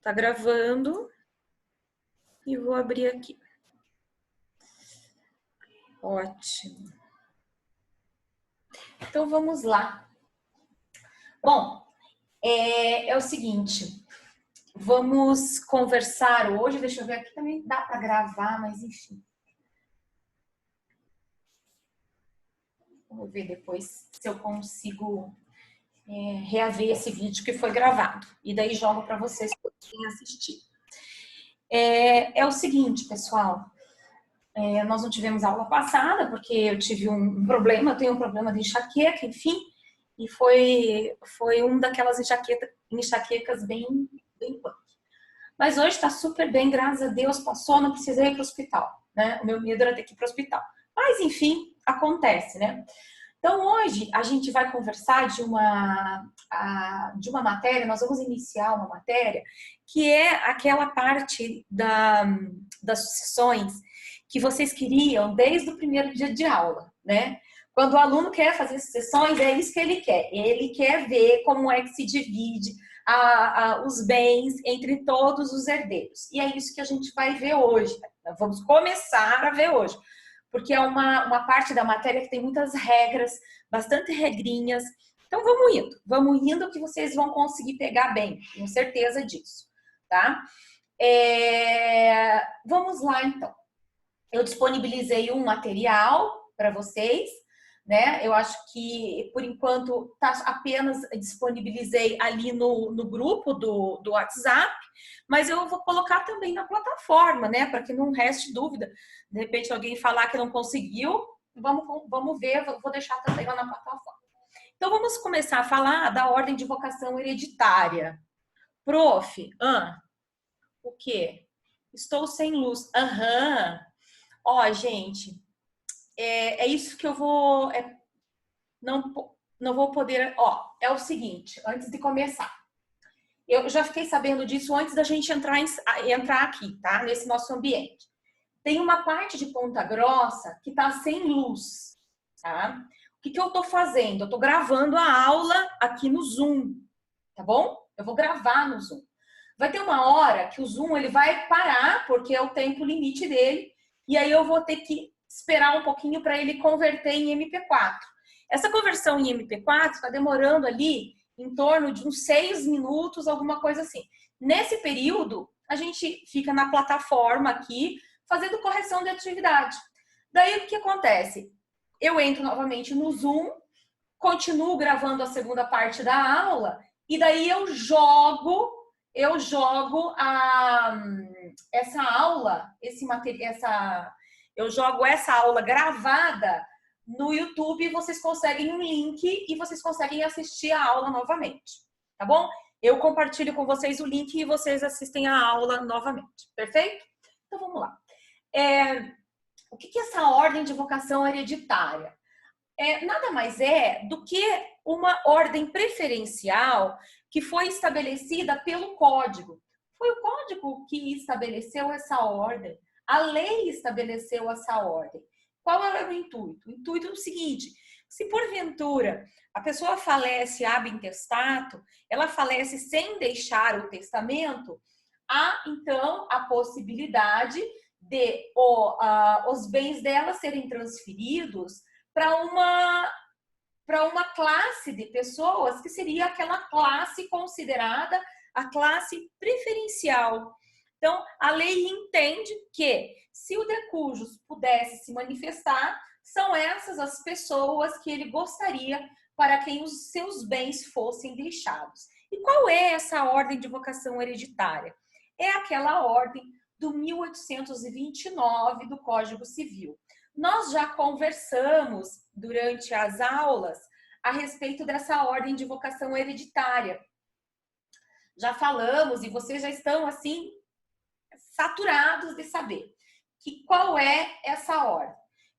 Tá gravando e vou abrir aqui. Ótimo. Então vamos lá. Bom, é o seguinte, vamos conversar hoje. Deixa eu ver aqui, também dá para gravar, mas enfim. Vou ver depois se eu consigo reaver esse vídeo que foi gravado. E daí jogo para vocês poderem assistir. É o seguinte, pessoal. Nós não tivemos aula passada, porque eu tive um problema, eu tenho um problema de enxaqueca, enfim. E foi uma daquelas enxaquecas bem punk. Mas hoje está super bem, graças a Deus, passou, não precisei ir para o hospital, né? O meu medo era ter que ir para o hospital. Mas, enfim, acontece, né? Então, hoje a gente vai conversar de uma matéria, nós vamos iniciar uma matéria que é aquela parte das sucessões que vocês queriam desde o primeiro dia de aula, né? Quando o aluno quer fazer sucessões, é isso que ele quer. Ele quer ver como é que se divide os bens entre todos os herdeiros. E é isso que a gente vai ver hoje. Vamos começar a ver hoje. Porque é uma parte da matéria que tem muitas regras, bastante regrinhas. Então vamos indo que vocês vão conseguir pegar bem, tenho certeza disso, tá? Vamos lá, então. Eu disponibilizei um material para vocês, né? Eu acho que, por enquanto, apenas disponibilizei ali no grupo do WhatsApp, mas eu vou colocar também na plataforma, né? Para que não reste dúvida. De repente, alguém falar que não conseguiu, vamos ver, vou deixar também lá na plataforma. Então, vamos começar a falar da ordem de vocação hereditária. Prof, o quê? Estou sem luz. Ó, gente, é isso que eu vou... não vou poder... Ó, é o seguinte, antes de começar. Eu já fiquei sabendo disso antes da gente entrar aqui, tá? Nesse nosso ambiente. Tem uma parte de Ponta Grossa que tá sem luz, tá? O que eu tô fazendo? Eu tô gravando a aula aqui no Zoom, tá bom? Eu vou gravar no Zoom. Vai ter uma hora que o Zoom ele vai parar, porque é o tempo limite dele, e aí eu vou ter que esperar um pouquinho para ele converter em MP4. Essa conversão em MP4 está demorando ali em torno de uns 6 minutos, alguma coisa assim. Nesse período, a gente fica na plataforma aqui, fazendo correção de atividade. Daí, o que acontece? Eu entro novamente no Zoom, continuo gravando a segunda parte da aula, e daí eu jogo essa aula, eu jogo essa aula gravada no YouTube e vocês conseguem um link e vocês conseguem assistir a aula novamente, tá bom? Eu compartilho com vocês o link e vocês assistem a aula novamente, perfeito? Então vamos lá. O que é essa ordem de vocação hereditária? Nada mais é do que uma ordem preferencial que foi estabelecida pelo Código. Foi o Código que estabeleceu essa ordem. A lei estabeleceu essa ordem. Qual era o intuito? O intuito é o seguinte: se porventura a pessoa falece ab intestato, ela falece sem deixar o testamento, há então a possibilidade de os bens dela serem transferidos para uma classe de pessoas que seria aquela classe considerada a classe preferencial. Então, a lei entende que se o de cujos pudesse se manifestar, são essas as pessoas que ele gostaria para quem os seus bens fossem deixados. E qual é essa ordem de vocação hereditária? É aquela ordem do 1829 do Código Civil. Nós já conversamos durante as aulas a respeito dessa ordem de vocação hereditária. Já falamos e vocês já estão assim saturados de saber qual é essa ordem.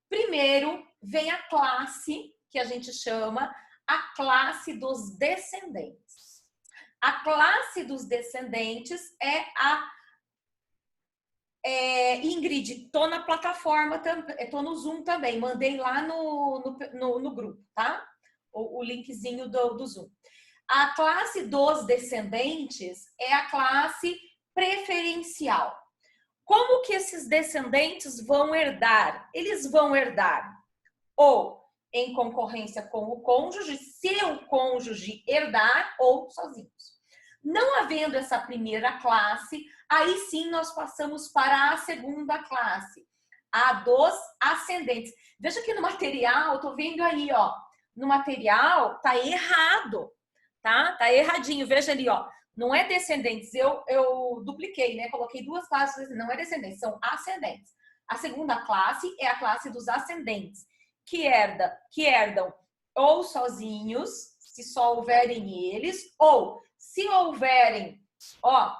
Primeiro vem a classe que a gente chama a classe dos descendentes. A classe dos descendentes é Ingrid, tô na plataforma, tô no Zoom também, mandei lá no grupo, tá? O linkzinho do Zoom. A classe dos descendentes é a classe preferencial. Como que esses descendentes vão herdar? Eles vão herdar ou em concorrência com o cônjuge, se o cônjuge herdar, ou sozinhos. Não havendo essa primeira classe, aí sim nós passamos para a segunda classe, a dos ascendentes. Veja que no material, tô vendo aí, ó, no material tá errado, tá? Tá erradinho, veja ali, ó. Não é descendentes, eu dupliquei, né? Coloquei duas classes, não é descendentes, são ascendentes. A segunda classe é a classe dos ascendentes, que herdam ou sozinhos, se só houverem eles, ou se houverem, ó,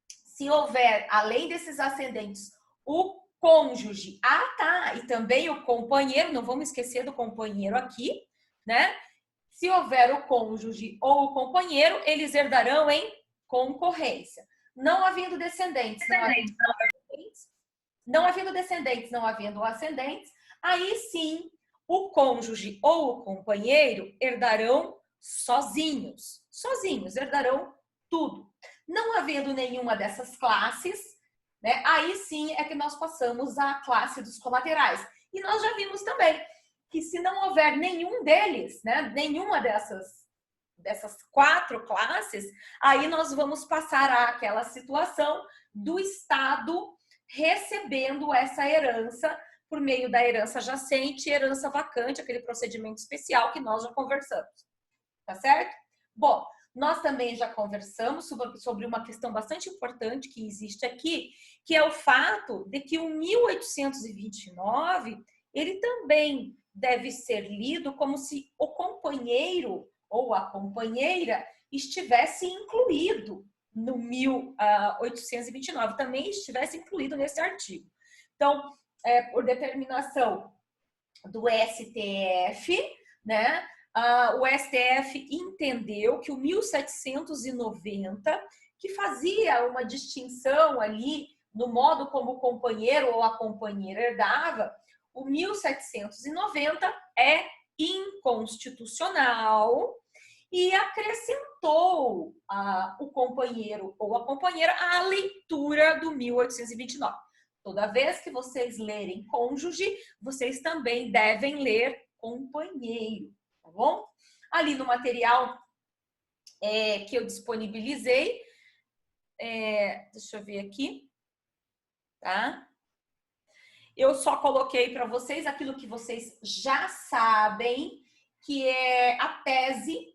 se houver, além desses ascendentes, o cônjuge, tá, e também o companheiro, não vamos esquecer do companheiro aqui, né? Se houver o cônjuge ou o companheiro, eles herdarão em concorrência. Não havendo descendentes, não havendo descendentes, não havendo ascendentes, aí sim o cônjuge ou o companheiro herdarão sozinhos. Sozinhos, herdarão tudo. Não havendo nenhuma dessas classes, né, aí sim é que nós passamos à classe dos colaterais. E nós já vimos também que se não houver nenhum deles, né, nenhuma dessas quatro classes, aí nós vamos passar àquela situação do Estado recebendo essa herança por meio da herança jacente e herança vacante, aquele procedimento especial que nós já conversamos. Tá certo? Bom, nós também já conversamos sobre uma questão bastante importante que existe aqui, que é o fato de que o 1829, ele também deve ser lido como se o companheiro ou a companheira estivesse incluído no 1829, também estivesse incluído nesse artigo. Então, por determinação do STF, né? O STF entendeu que o 1790, que fazia uma distinção ali no modo como o companheiro ou a companheira herdava, o 1790 é inconstitucional e acrescentou o companheiro ou a companheira à leitura do 1829. Toda vez que vocês lerem cônjuge, vocês também devem ler companheiro, tá bom? Ali no material que eu disponibilizei, deixa eu ver aqui, tá? Eu só coloquei para vocês aquilo que vocês já sabem, que é a tese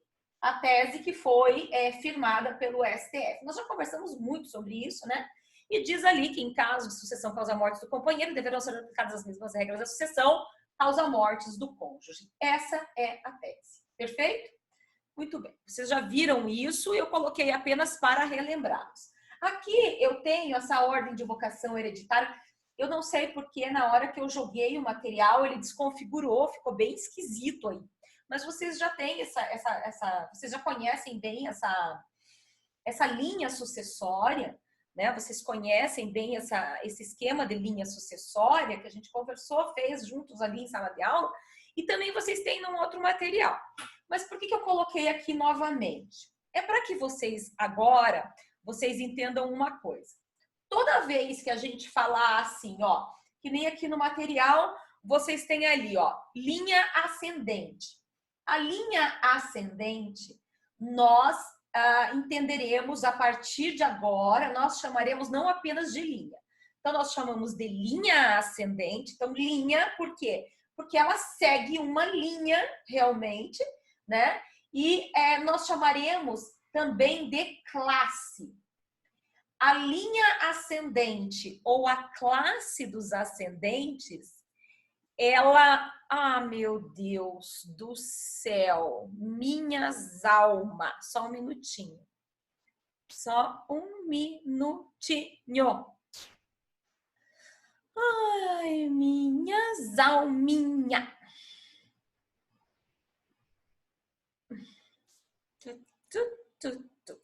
que foi firmada pelo STF. Nós já conversamos muito sobre isso, né? E diz ali que em caso de sucessão causa-mortes do companheiro, deverão ser aplicadas as mesmas regras da sucessão causa-mortes do cônjuge. Essa é a tese. Perfeito? Muito bem. Vocês já viram isso, eu coloquei apenas para relembrá-los. Aqui eu tenho essa ordem de vocação hereditária. Eu não sei porque na hora que eu joguei o material, ele desconfigurou, ficou bem esquisito aí. Mas vocês já têm vocês já conhecem bem essa linha sucessória, né? Vocês conhecem bem esse esquema de linha sucessória que a gente conversou, fez juntos ali em sala de aula, e também vocês têm num outro material. Mas por que eu coloquei aqui novamente? É para que vocês agora, vocês entendam uma coisa. Toda vez que a gente falar assim, ó, que nem aqui no material, vocês têm ali, ó, linha ascendente. A linha ascendente, nós entenderemos a partir de agora, nós chamaremos não apenas de linha. Então, nós chamamos de linha ascendente. Então, linha, por quê? Porque ela segue uma linha realmente, né? E nós chamaremos também de classe. A linha ascendente ou a classe dos ascendentes, ela, meu Deus do céu, minhas almas, só um minutinho. Só um minutinho. Ai, minhas alminhas.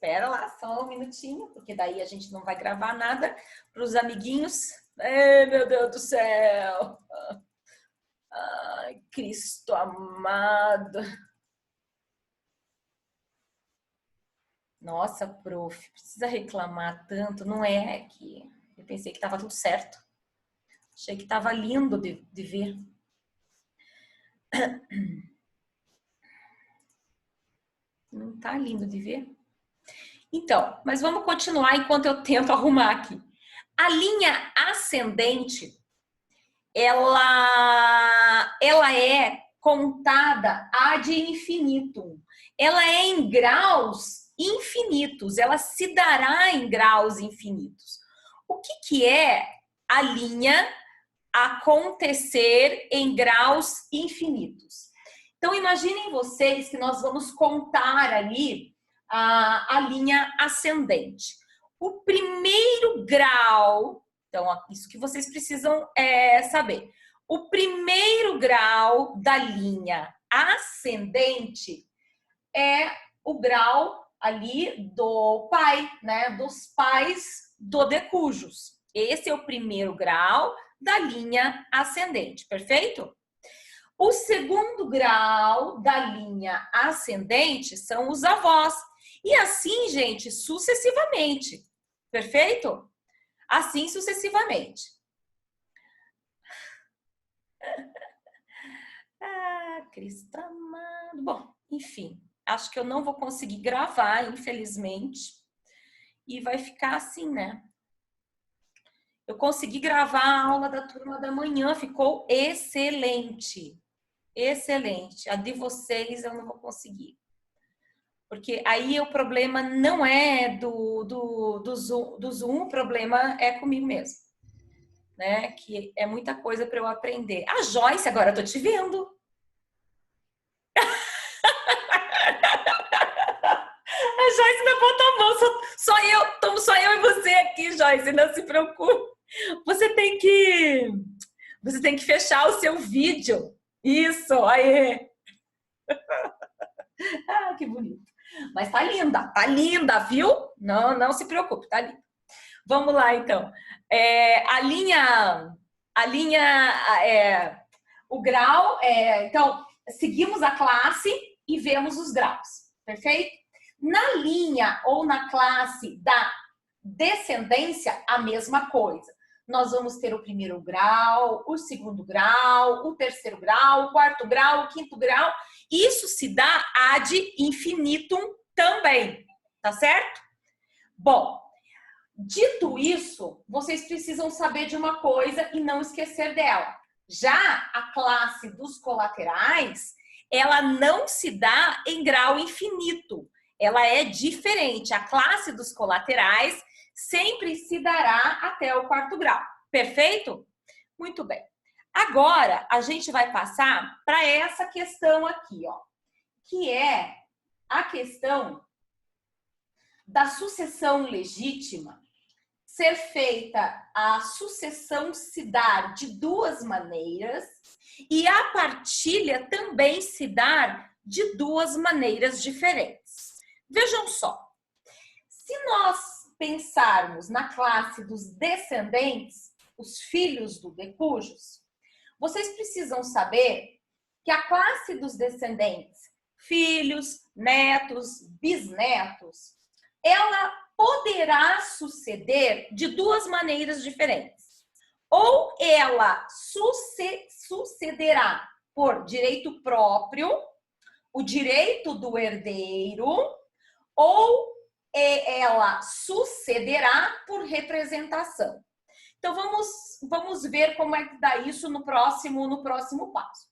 Pera lá, só um minutinho, porque daí a gente não vai gravar nada para os amiguinhos. Ai, meu Deus do céu. Ai, Cristo amado. Nossa, prof, precisa reclamar tanto. Não é que eu pensei que estava tudo certo. Achei que estava lindo de ver. Não tá lindo de ver? Então, mas vamos continuar enquanto eu tento arrumar aqui. A linha ascendente, ela é contada ad infinitum. Ela é em graus infinitos, ela se dará em graus infinitos. O que é a linha acontecer em graus infinitos? Então, imaginem vocês que nós vamos contar ali a linha ascendente. O primeiro grau, então, isso que vocês precisam saber. O primeiro grau da linha ascendente é o grau ali do pai, né? Dos pais do decujus. Esse é o primeiro grau da linha ascendente, perfeito? O segundo grau da linha ascendente são os avós. E assim, gente, sucessivamente. Perfeito? Assim sucessivamente. Ah, Cristo amado. Bom, enfim, acho que eu não vou conseguir gravar, infelizmente. E vai ficar assim, né? Eu consegui gravar a aula da turma da manhã, ficou excelente. Excelente. A de vocês eu não vou conseguir. Porque aí o problema não é do Zoom, o problema é comigo mesmo. Né? Que é muita coisa para eu aprender. A Joyce, agora eu tô te vendo. A Joyce levantou a mão, só eu e você aqui, Joyce, não se preocupe. Você tem que fechar o seu vídeo. Isso, aí. Ah, que bonito. Mas tá linda, viu? Não se preocupe, tá linda. Vamos lá, então. O grau, então, seguimos a classe e vemos os graus, perfeito? Na linha ou na classe da descendência, a mesma coisa. Nós vamos ter o primeiro grau, o segundo grau, o terceiro grau, o quarto grau, o quinto grau. Isso se dá ad infinitum também, tá certo? Bom, dito isso, vocês precisam saber de uma coisa e não esquecer dela. Já a classe dos colaterais, ela não se dá em grau infinito. Ela é diferente. A classe dos colaterais sempre se dará até o quarto grau. Perfeito? Muito bem. Agora, a gente vai passar para essa questão aqui, ó, que é a questão da sucessão legítima ser feita, a sucessão se dar de duas maneiras e a partilha também se dar de duas maneiras diferentes. Vejam só, se nós pensarmos na classe dos descendentes, os filhos do decujus, vocês precisam saber que a classe dos descendentes, filhos, netos, bisnetos, ela poderá suceder de duas maneiras diferentes. Ou ela sucederá por direito próprio, o direito do herdeiro, ou ela sucederá por representação. Então, vamos ver como é que dá isso no próximo passo.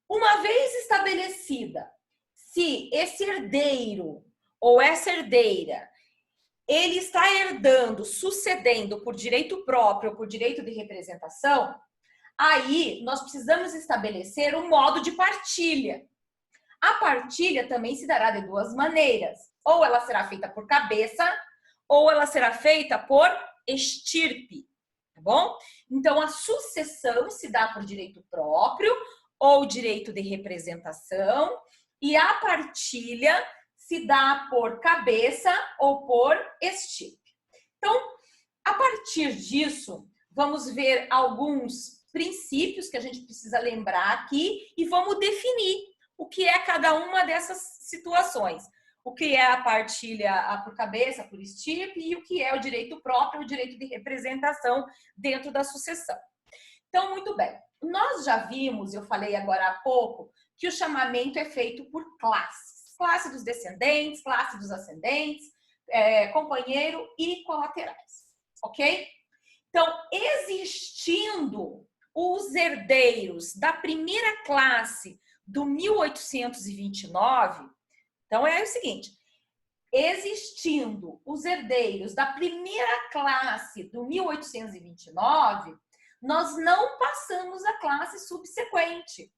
Uma vez estabelecida, se esse herdeiro ou essa herdeira, ele está herdando, sucedendo por direito próprio ou por direito de representação, aí nós precisamos estabelecer um modo de partilha. A partilha também se dará de duas maneiras. Ou ela será feita por cabeça, ou ela será feita por estirpe, tá bom? Então, a sucessão se dá por direito próprio ou direito de representação, e a partilha se dá por cabeça ou por estirpe. Então, a partir disso, vamos ver alguns princípios que a gente precisa lembrar aqui e vamos definir o que é cada uma dessas situações. o que é a partilha por cabeça, por estirpe, e o que é o direito próprio, o direito de representação dentro da sucessão. Então, muito bem. Nós já vimos, eu falei agora há pouco, que o chamamento é feito por classes. Classe dos descendentes, classe dos ascendentes, companheiro e colaterais. Ok? Então, existindo os herdeiros da primeira classe do 1829, então é o seguinte, existindo os herdeiros da primeira classe do 1829, nós não passamos a classe subsequente.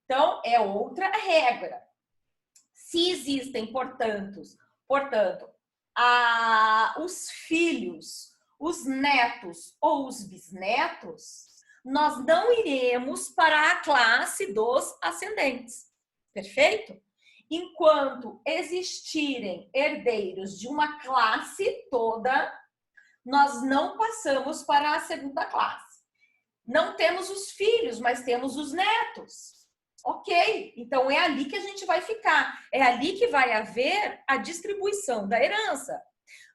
Então, é outra regra. Se existem, portanto, os filhos, os netos ou os bisnetos, nós não iremos para a classe dos ascendentes. Perfeito? Enquanto existirem herdeiros de uma classe toda, nós não passamos para a segunda classe. Não temos os filhos, mas temos os netos. Ok, então é ali que a gente vai ficar. É ali que vai haver a distribuição da herança.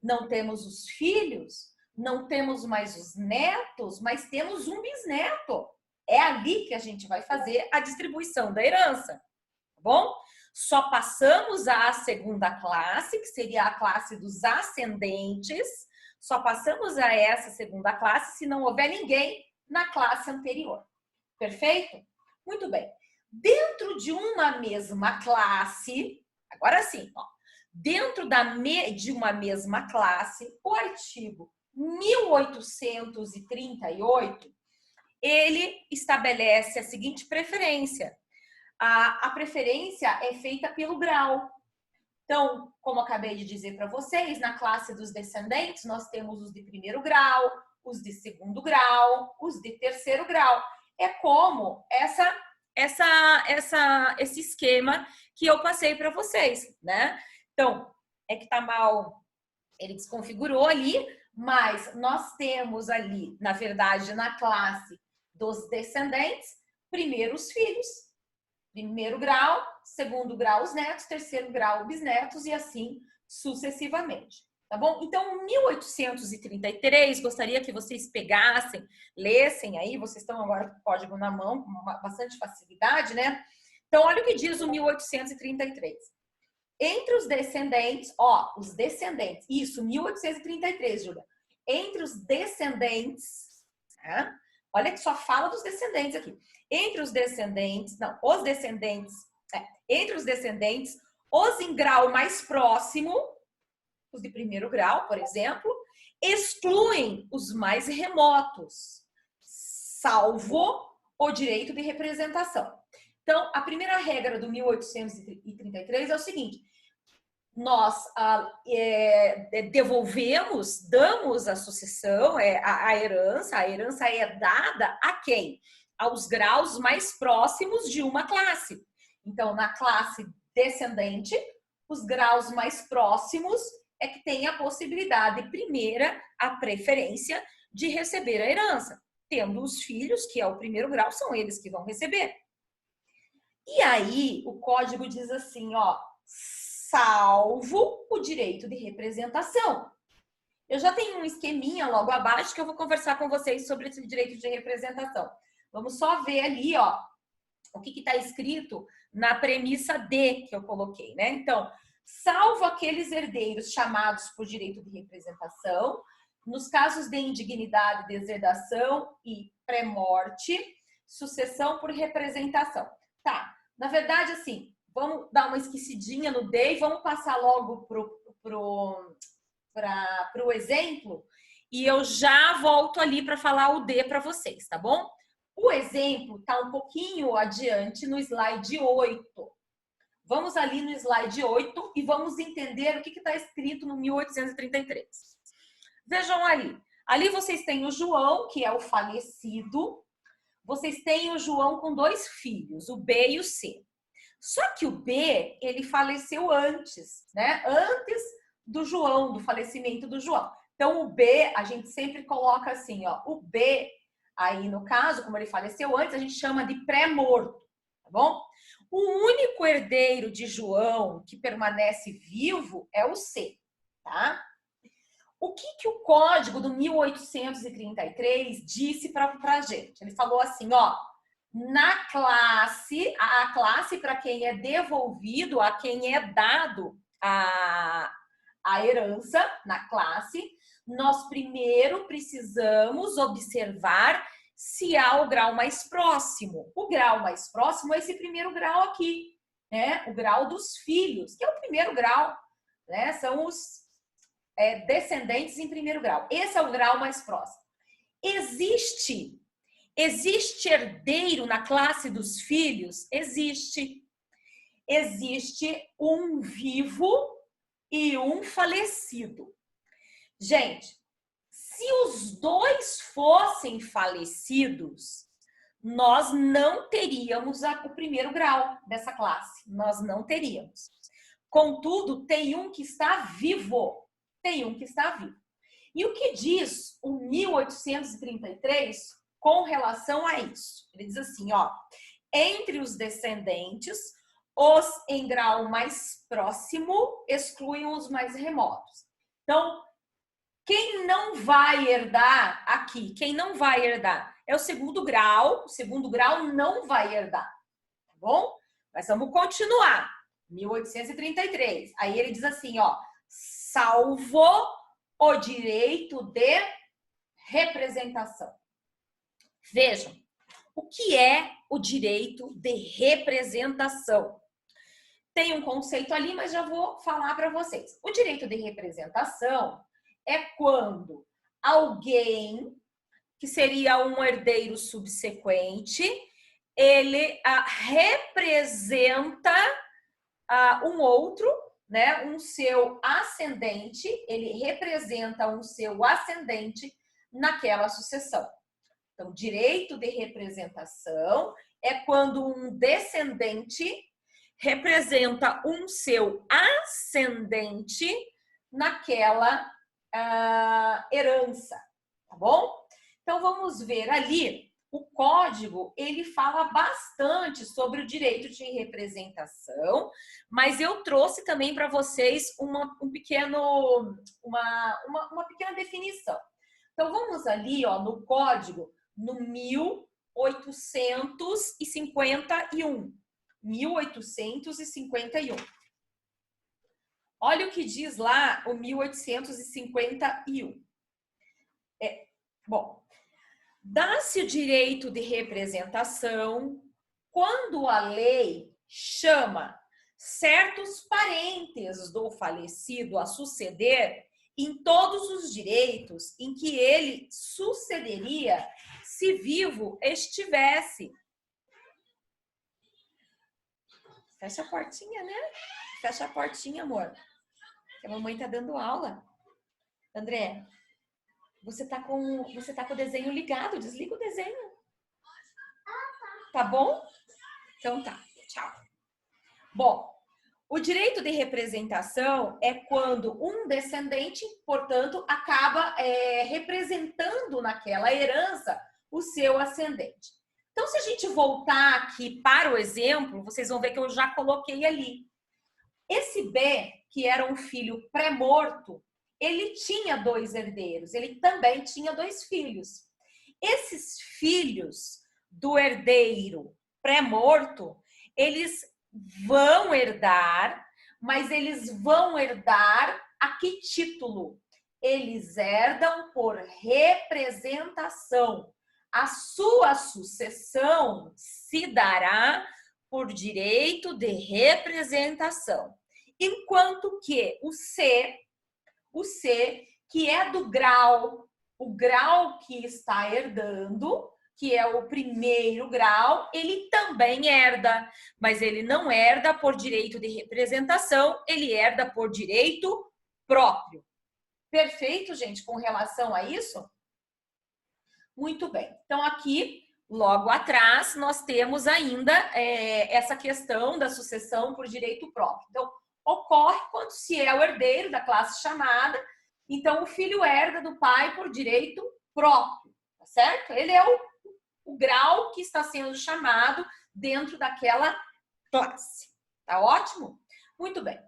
Não temos os filhos, não temos mais os netos, mas temos um bisneto. É ali que a gente vai fazer a distribuição da herança. Tá bom? Só passamos à segunda classe, que seria a classe dos ascendentes. Só passamos a essa segunda classe se não houver ninguém na classe anterior. Perfeito? Muito bem. Dentro de uma mesma classe, agora sim, ó, dentro de uma mesma classe, o artigo 1838, ele estabelece a seguinte preferência. A preferência é feita pelo grau. Então, como eu acabei de dizer para vocês, na classe dos descendentes, nós temos os de primeiro grau, os de segundo grau, os de terceiro grau. É como esse esquema que eu passei para vocês, né? Então, é que tá mal, ele desconfigurou ali, mas nós temos ali, na verdade, na classe dos descendentes, primeiro os filhos, primeiro grau, segundo grau os netos, terceiro grau os bisnetos e assim sucessivamente. Tá bom? Então, 1833, gostaria que vocês pegassem, lessem aí, vocês estão agora com o código na mão, com bastante facilidade, né? Então, olha o que diz o 1833. Entre os descendentes, ó, os descendentes, isso, 1833, Júlia. Entre os descendentes, tá? Olha que só fala dos descendentes aqui. Entre os descendentes, não, os descendentes, entre os descendentes, os em grau mais próximo, os de primeiro grau, por exemplo, excluem os mais remotos, salvo o direito de representação. Então, a primeira regra do 1833 é o seguinte: nós damos a sucessão, a herança é dada a quem? Aos graus mais próximos de uma classe. Então, na classe descendente, os graus mais próximos é que tem a possibilidade primeira, a preferência de receber a herança. Tendo os filhos, que é o primeiro grau, são eles que vão receber. E aí, o código diz assim, ó, salvo o direito de representação. Eu já tenho um esqueminha logo abaixo que eu vou conversar com vocês sobre esse direito de representação. Vamos só ver ali, ó, o que está escrito na premissa D que eu coloquei, né? Então, salvo aqueles herdeiros chamados por direito de representação, nos casos de indignidade, deserdação e pré-morte, sucessão por representação. Tá, na verdade, assim, vamos dar uma esquecidinha no D e vamos passar logo pro exemplo e eu já volto ali para falar o D para vocês, tá bom? O exemplo tá um pouquinho adiante no slide 8. Vamos ali no slide 8 e vamos entender o que está escrito no 1833. Vejam ali. Ali vocês têm o João, que é o falecido. Vocês têm o João com 2 filhos, o B e o C. Só que o B, ele faleceu antes, né? Antes do João, do falecimento do João. Então, o B, a gente sempre coloca assim, ó. O B, aí no caso, como ele faleceu antes, a gente chama de pré-morto, tá bom? O único herdeiro de João que permanece vivo é o C, tá? O que o código do 1833 disse para a gente? Ele falou assim, ó, na classe, a classe para quem é devolvido, a quem é dado a herança na classe, nós primeiro precisamos observar se há o grau mais próximo. O grau mais próximo é esse primeiro grau aqui, né? O grau dos filhos, que é o primeiro grau, né? São os descendentes em primeiro grau. Esse é o grau mais próximo. Existe herdeiro na classe dos filhos? Existe. Existe um vivo e um falecido. Gente, se os dois fossem falecidos, nós não teríamos o primeiro grau dessa classe. Nós não teríamos. Contudo, tem um que está vivo. Tem um que está vivo. E o que diz o 1833 com relação a isso? Ele diz assim, ó, entre os descendentes, os em grau mais próximo excluem os mais remotos. Então, quem não vai herdar aqui, quem não vai herdar é o segundo grau não vai herdar, tá bom? Mas vamos continuar. 1833. Aí ele diz assim, ó, salvo o direito de representação. Vejam, o que é o direito de representação? Tem um conceito ali, mas já vou falar para vocês. O direito de representação é quando alguém, que seria um herdeiro subsequente, ele representa um outro, né, um seu ascendente, ele representa um seu ascendente naquela sucessão. Então, direito de representação é quando um descendente representa um seu ascendente naquela herança, tá bom? Então, vamos ver ali, o código, ele fala bastante sobre o direito de representação, mas eu trouxe também para vocês uma pequena definição. Então, vamos ali, ó, no código, no 1851. 1851. Olha o que diz lá o 1851. Bom, dá-se o direito de representação quando a lei chama certos parentes do falecido a suceder em todos os direitos em que ele sucederia se vivo estivesse. Fecha a portinha, né? Fecha a portinha, amor. Que a mamãe tá dando aula. André, você tá com o desenho ligado. Desliga o desenho. Tá bom? Então tá. Tchau. Bom, o direito de representação é quando um descendente, portanto, acaba representando naquela herança o seu ascendente. Então, se a gente voltar aqui para o exemplo, vocês vão ver que eu já coloquei ali. Esse B, que era um filho pré-morto, ele tinha 2 herdeiros, ele também tinha 2 filhos. Esses filhos do herdeiro pré-morto, eles vão herdar, mas eles vão herdar a que título? Eles herdam por representação. A sua sucessão se dará por direito de representação. Enquanto que o C, que é do grau, o grau que está herdando, que é o primeiro grau, ele também herda, mas ele não herda por direito de representação, ele herda por direito próprio. Perfeito, gente, com relação a isso? Muito bem. Então, aqui, logo atrás, nós temos ainda essa questão da sucessão por direito próprio. Então, ocorre quando se é o herdeiro da classe chamada, então o filho herda do pai por direito próprio, tá certo? Ele é o grau que está sendo chamado dentro daquela classe. Tá ótimo? Muito bem.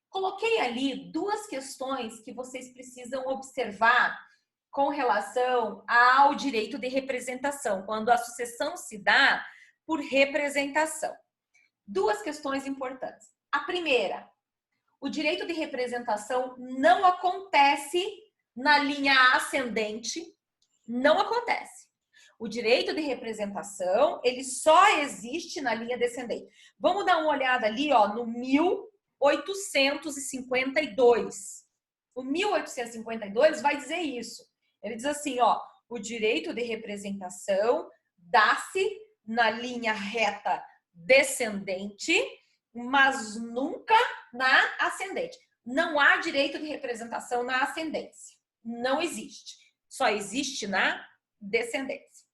Coloquei ali duas questões que vocês precisam observar com relação ao direito de representação, quando a sucessão se dá por representação. Duas questões importantes. A primeira, o direito de representação não acontece na linha ascendente, não acontece. O direito de representação, ele só existe na linha descendente. Vamos dar uma olhada ali, ó, no 1852. O 1852 vai dizer isso. Ele diz assim, ó, o direito de representação dá-se na linha reta descendente, mas nunca na ascendente. Não há direito de representação na ascendência. Não existe. Só existe na descendência.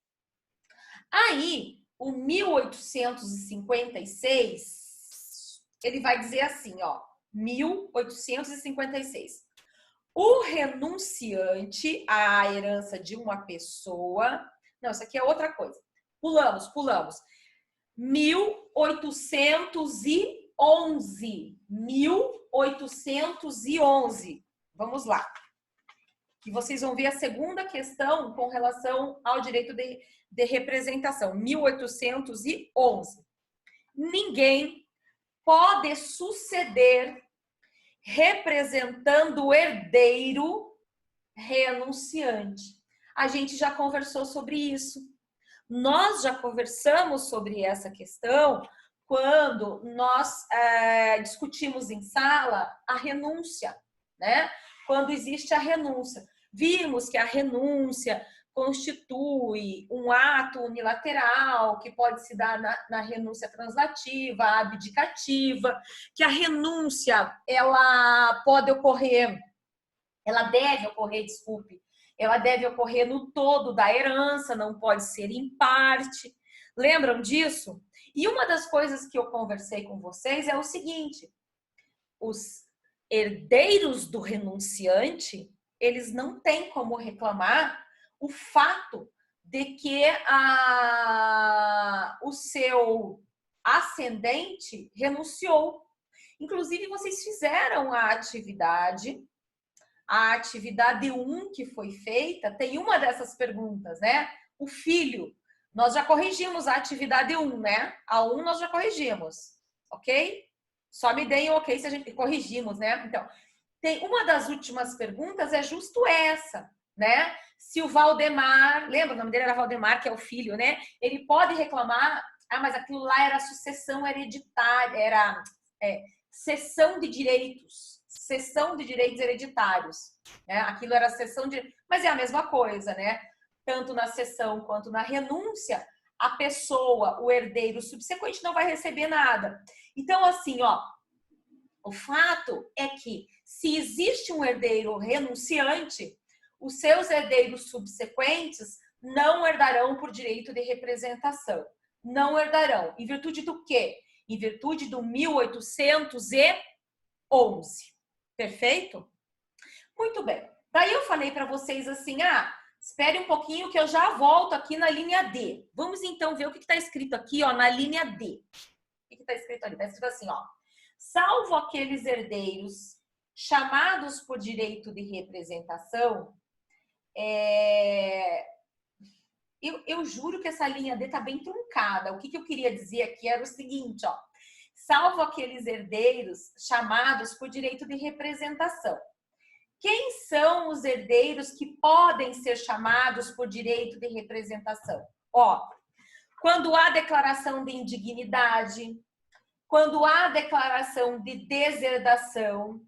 Aí, o 1856, ele vai dizer assim, ó, 1856. O renunciante à herança de uma pessoa... Não, isso aqui é outra coisa. Pulamos. 1811. 1811. Vamos lá. Que vocês vão ver a segunda questão com relação ao direito de representação. 1811. Ninguém pode suceder representando o herdeiro renunciante. A gente já conversou sobre isso. Nós já conversamos sobre essa questão quando nós discutimos em sala a renúncia, né? Quando existe a renúncia. Vimos que a renúncia constitui um ato unilateral que pode se dar na renúncia translativa, abdicativa, que a renúncia, ela pode ocorrer, ela deve ocorrer, desculpe, ela deve ocorrer no todo da herança, não pode ser em parte. Lembram disso? E uma das coisas que eu conversei com vocês é o seguinte: os herdeiros do renunciante, eles não têm como reclamar o fato de que o seu ascendente renunciou. Inclusive, vocês fizeram a atividade 1 que foi feita, tem uma dessas perguntas, né? O filho, nós já corrigimos a atividade 1, né? A 1 nós já corrigimos, ok? Só me deem ok se a gente corrigimos, né? Então, tem uma das últimas perguntas é justo essa, né? Se o Valdemar, lembra, o nome dele era Valdemar, que é o filho, né? Ele pode reclamar, mas aquilo lá era sucessão hereditária, era cessão de direitos hereditários, né? Aquilo era cessão de... Mas é a mesma coisa, né? Tanto na cessão quanto na renúncia, a pessoa, o herdeiro subsequente, não vai receber nada. Então, assim, ó, o fato é que se existe um herdeiro renunciante, os seus herdeiros subsequentes não herdarão por direito de representação. Não herdarão. Em virtude do quê? Em virtude do 1811. Perfeito? Muito bem. Daí eu falei para vocês assim, espere um pouquinho que eu já volto aqui na linha D. Vamos então ver o que está escrito aqui, ó, na linha D. O que está escrito ali? Está escrito assim, ó. Salvo aqueles herdeiros chamados por direito de representação, eu juro que essa linha D está bem truncada. O que eu queria dizer aqui era o seguinte, ó. Salvo aqueles herdeiros chamados por direito de representação. Quem são os herdeiros que podem ser chamados por direito de representação? Ó, quando há declaração de indignidade, quando há declaração de desherdação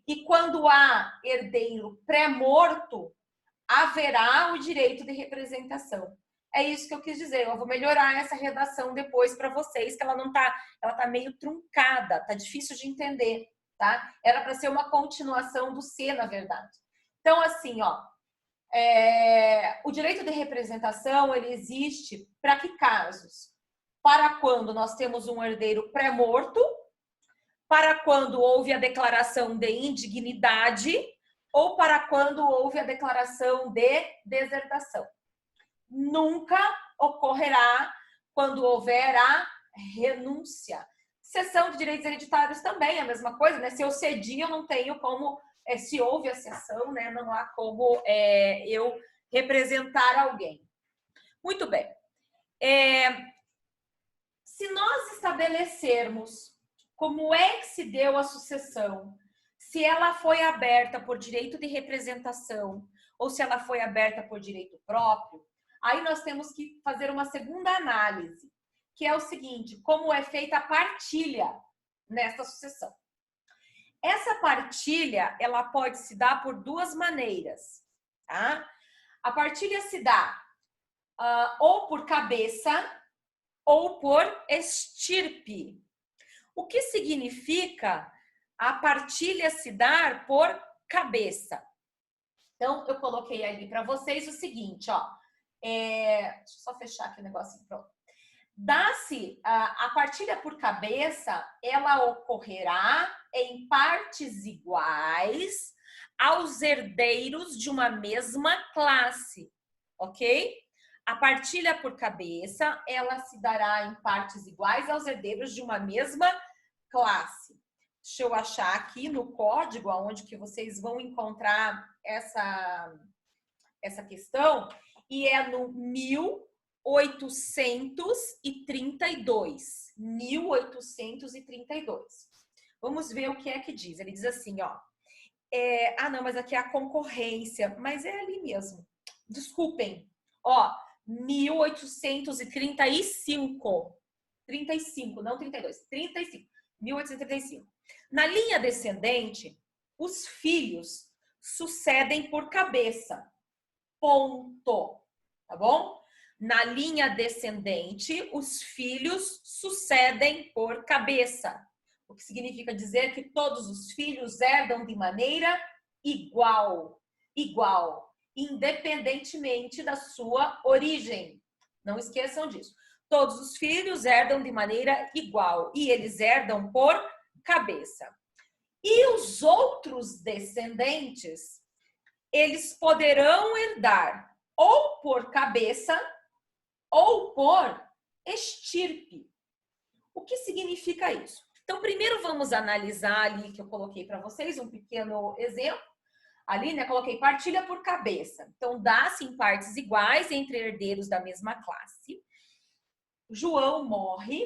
e quando há herdeiro pré-morto, haverá o direito de representação. É isso que eu quis dizer. Eu vou melhorar essa redação depois para vocês, que ela tá meio truncada, tá difícil de entender, tá? Era para ser uma continuação do C, na verdade. Então, assim, ó, o direito de representação, ele existe para que casos? Para quando nós temos um herdeiro pré-morto, para quando houve a declaração de indignidade ou para quando houve a declaração de deserdação. Nunca ocorrerá quando houver a renúncia. Cessão de direitos hereditários também é a mesma coisa, né? Se eu cedi, eu não tenho como, se houve a cessão, né? Não há como eu representar alguém. Muito bem. Se nós estabelecermos como é que se deu a sucessão, se ela foi aberta por direito de representação ou se ela foi aberta por direito próprio, aí nós temos que fazer uma segunda análise, que é o seguinte: como é feita a partilha nesta sucessão. Essa partilha, ela pode se dar por duas maneiras, tá? A partilha se dá ou por cabeça ou por estirpe. O que significa a partilha se dar por cabeça? Então, eu coloquei ali para vocês o seguinte, ó. Deixa eu só fechar aqui o negocinho, pronto. Dá-se a partilha por cabeça, ela ocorrerá em partes iguais aos herdeiros de uma mesma classe, ok? A partilha por cabeça, ela se dará em partes iguais aos herdeiros de uma mesma classe. Deixa eu achar aqui no código, onde que vocês vão encontrar essa questão, e é no 1832. 1832. Vamos ver o que é que diz. Ele diz assim, ó. Não, mas aqui é a concorrência. Mas é ali mesmo. Desculpem. Ó, 1835. 35, não 32. 35. 1835. Na linha descendente, os filhos sucedem por cabeça. Ponto. Tá bom? Na linha descendente, os filhos sucedem por cabeça. O que significa dizer que todos os filhos herdam de maneira igual. Igual. Independentemente da sua origem. Não esqueçam disso. Todos os filhos herdam de maneira igual. E eles herdam por cabeça. E os outros descendentes, eles poderão herdar ou por cabeça ou por estirpe. O que significa isso? Então, primeiro vamos analisar ali, que eu coloquei para vocês um pequeno exemplo. Ali, né, coloquei partilha por cabeça. Então, dá-se em partes iguais entre herdeiros da mesma classe. João morre,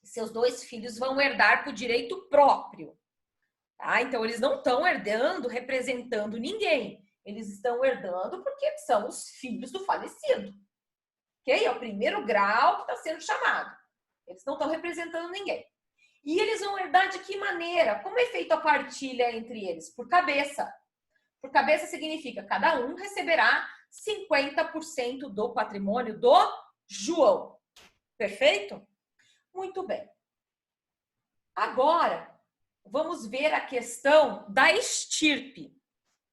seus dois filhos vão herdar por direito próprio. Tá? Então, eles não estão herdando, representando ninguém. Eles estão herdando porque são os filhos do falecido. Ok? É o primeiro grau que está sendo chamado. Eles não estão representando ninguém. E eles vão herdar de que maneira? Como é feita a partilha entre eles? Por cabeça. Por cabeça significa cada um receberá 50% do patrimônio do João. Perfeito? Muito bem. Agora, vamos ver a questão da estirpe.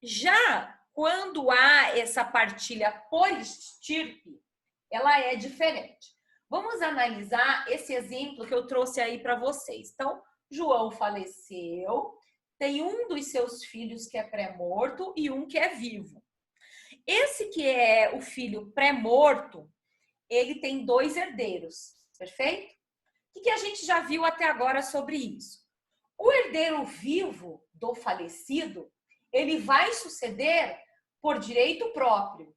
Já quando há essa partilha por estirpe, ela é diferente. Vamos analisar esse exemplo que eu trouxe aí para vocês. Então, João faleceu, tem um dos seus filhos que é pré-morto e um que é vivo. Esse que é o filho pré-morto, ele tem dois herdeiros, perfeito? O que a gente já viu até agora sobre isso? O herdeiro vivo do falecido, ele vai suceder por direito próprio.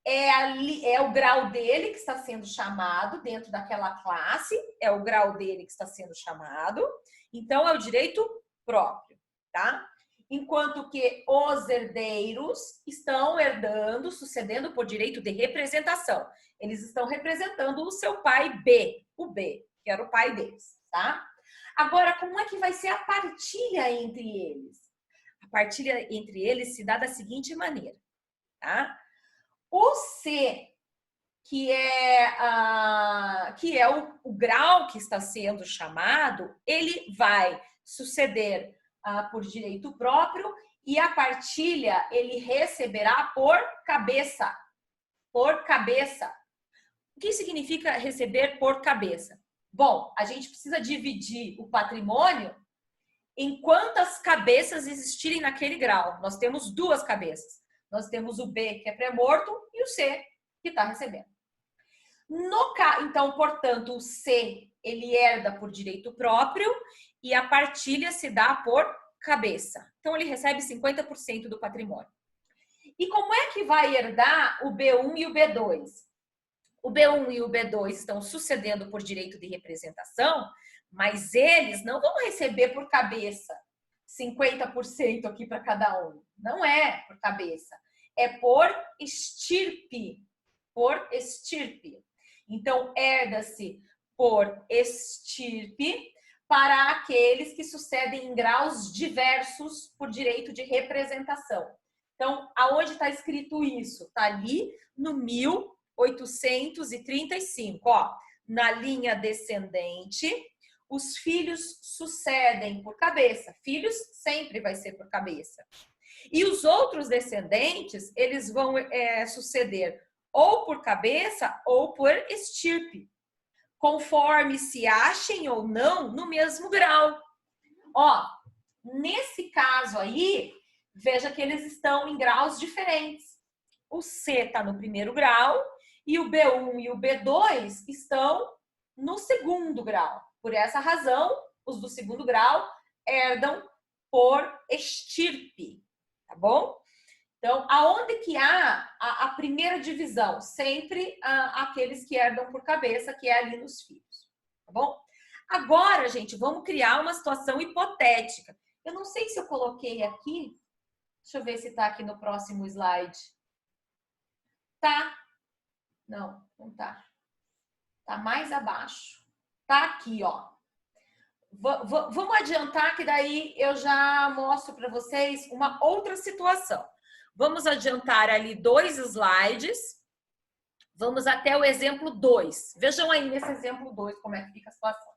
É o grau dele que está sendo chamado dentro daquela classe, é o grau dele que está sendo chamado, então é o direito próprio, tá? Enquanto que os herdeiros estão herdando, sucedendo por direito de representação. Eles estão representando o seu pai B, o B, que era o pai deles, tá? Agora, como é que vai ser a partilha entre eles? A partilha entre eles se dá da seguinte maneira, tá? O C, que é o grau que está sendo chamado, ele vai suceder por direito próprio e a partilha ele receberá por cabeça. Por cabeça. O que significa receber por cabeça? Bom, a gente precisa dividir o patrimônio em quantas cabeças existirem naquele grau. Nós temos duas cabeças. Nós temos o B, que é pré-morto, e o C, que está recebendo. Então, portanto, o C ele herda por direito próprio e a partilha se dá por cabeça. Então, ele recebe 50% do patrimônio. E como é que vai herdar o B1 e o B2? O B1 e o B2 estão sucedendo por direito de representação, mas eles não vão receber por cabeça 50% aqui para cada um. Não é por cabeça, é por estirpe. Por estirpe. Então, herda-se por estirpe para aqueles que sucedem em graus diversos por direito de representação. Então, aonde está escrito isso? Está ali no 1835, ó, na linha descendente, os filhos sucedem por cabeça. Filhos sempre vai ser por cabeça. E os outros descendentes, eles vão suceder ou por cabeça ou por estirpe, conforme se achem ou não no mesmo grau. Ó, nesse caso aí, veja que eles estão em graus diferentes. O C está no primeiro grau e o B1 e o B2 estão no segundo grau. Por essa razão, os do segundo grau herdam por estirpe, tá bom? Então, aonde que há a primeira divisão? Sempre aqueles que herdam por cabeça, que é ali nos filhos, tá bom? Agora, gente, vamos criar uma situação hipotética. Eu não sei se eu coloquei aqui. Deixa eu ver se tá aqui no próximo slide. Tá? Não, não tá. Tá mais abaixo. Tá aqui, ó. Vamos adiantar que daí eu já mostro para vocês uma outra situação. Vamos adiantar ali 2 slides. Vamos até o exemplo 2. Vejam aí nesse exemplo 2 como é que fica a situação.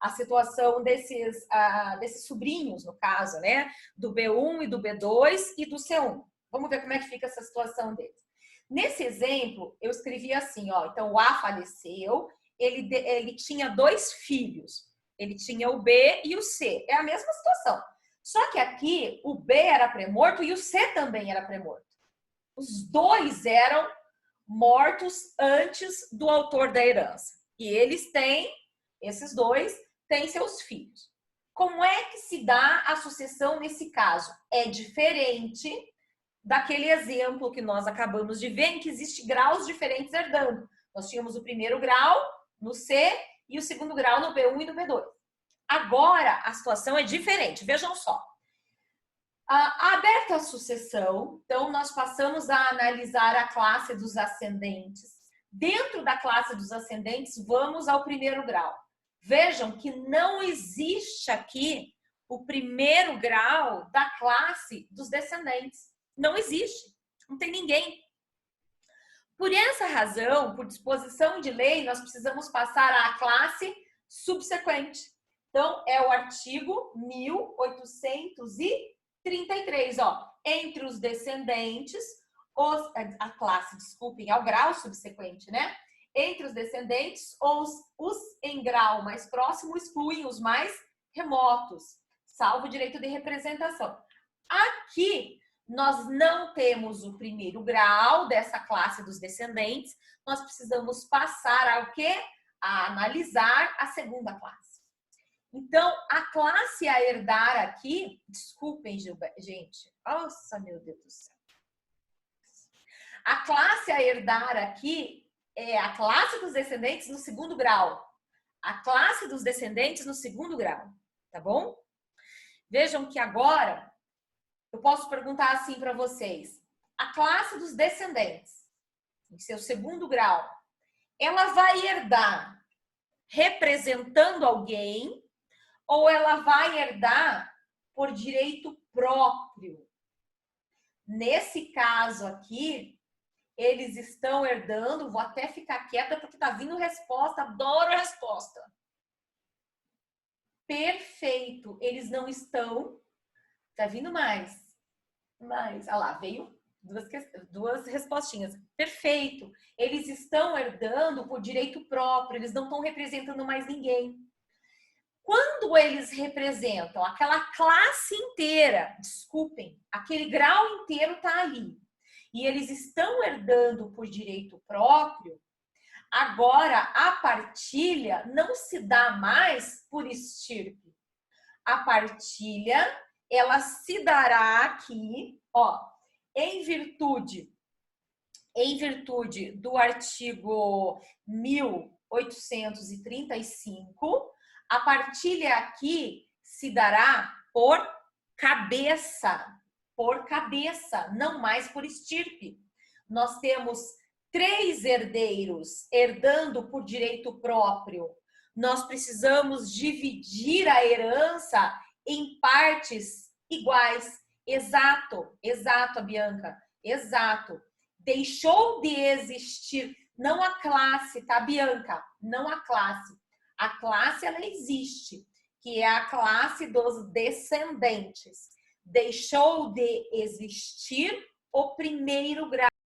A situação desses sobrinhos, no caso, né? Do B1 e do B2 e do C1. Vamos ver como é que fica essa situação deles. Nesse exemplo, eu escrevi assim, ó. Então, o A faleceu, ele tinha 2 filhos. Ele tinha o B e o C. É a mesma situação. Só que aqui, o B era pré-morto e o C também era pré-morto. Os 2 eram mortos antes do autor da herança. E esses 2 têm seus filhos. Como é que se dá a sucessão nesse caso? É diferente daquele exemplo que nós acabamos de ver, em que existem graus diferentes herdando. Nós tínhamos o primeiro grau no C e o segundo grau no B1 e no B2. Agora, a situação é diferente. Vejam só. Aberta a sucessão, então nós passamos a analisar a classe dos ascendentes. Dentro da classe dos ascendentes, vamos ao primeiro grau. Vejam que não existe aqui o primeiro grau da classe dos descendentes. Não existe. Não tem ninguém. Por essa razão, por disposição de lei, nós precisamos passar à classe subsequente. Então, é o artigo 1833, ó. Entre os descendentes, a classe, desculpem, é o grau subsequente, né? Entre os descendentes, os em grau mais próximo excluem os mais remotos, salvo o direito de representação. Aqui, nós não temos o primeiro grau dessa classe dos descendentes, nós precisamos passar ao quê? A analisar a segunda classe. Então, a classe a herdar aqui, desculpem, gente, nossa, meu Deus do céu. A classe a herdar aqui é a classe dos descendentes no segundo grau. A classe dos descendentes no segundo grau, tá bom? Vejam que agora eu posso perguntar assim para vocês. A classe dos descendentes, em seu segundo grau, ela vai herdar representando alguém ou ela vai herdar por direito próprio? Nesse caso aqui, eles estão herdando, vou até ficar quieta porque tá vindo resposta, adoro a resposta. Perfeito, eles não estão, tá vindo mais. Olha lá, veio duas respostinhas. Perfeito, eles estão herdando por direito próprio, eles não estão representando mais ninguém. Quando eles representam aquela classe inteira, desculpem, aquele grau inteiro tá ali, e eles estão herdando por direito próprio, Agora, a partilha não se dá mais por estirpe. A partilha, ela se dará aqui, ó, em virtude do artigo 1835, a partilha aqui se dará por cabeça, não mais por estirpe. Nós temos 3 herdeiros herdando por direito próprio. Nós precisamos dividir a herança em partes iguais. Exato, Bianca, exato. Deixou de existir, não a classe, tá, Bianca? Não a classe. A classe, ela existe, que é a classe dos descendentes. Deixou de existir o primeiro grau.